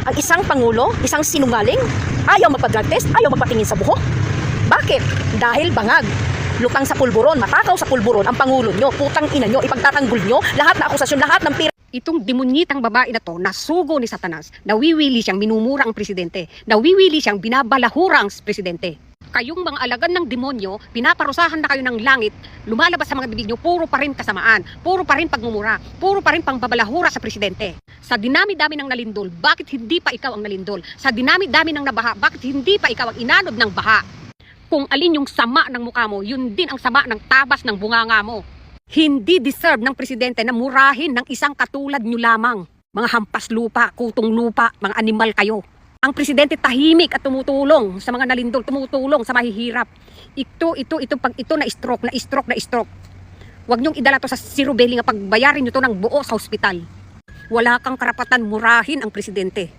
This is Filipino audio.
Ang isang pangulo, isang sinungaling, ayaw magpa-drug test, ayaw magpatingin sa buhok. Bakit? Dahil bangag. Lutang sa pulburon, matakaw sa pulburon ang pangulo nyo, putang ina nyo, ipagtatanggol nyo, lahat na akusasyon, lahat ng pira. Itong demonyitang babae na to, nasugo ni Satanas, nawiwili siyang minumura ang presidente, nawiwili siyang binabalahura ang presidente. Kayong mga alagan ng demonyo, pinaparusahan na kayo ng langit, lumalabas sa mga bibig nyo, puro pa rin kasamaan, puro pa rin pagmumura, puro pa rin pangbabalahura sa presidente. Sa dinami-dami ng nalindol, bakit hindi pa ikaw ang nalindol? Sa dinami-dami ng nabaha, bakit hindi pa ikaw ang inanod ng baha? Kung alin yung sama ng mukha mo, yun din ang sama ng tabas ng bunganga mo. Hindi deserve ng presidente na murahin ng isang katulad nyo lamang. Mga hampas lupa, kutong lupa, mga animal kayo. Ang presidente tahimik at tumutulong sa mga nalindol, tumutulong sa mahihirap. Pag ito na stroke. Huwag nyong idala to sa zero belly nga pagbayarin nyo to ng buo sa ospital. Wala kang karapatan murahin ang presidente.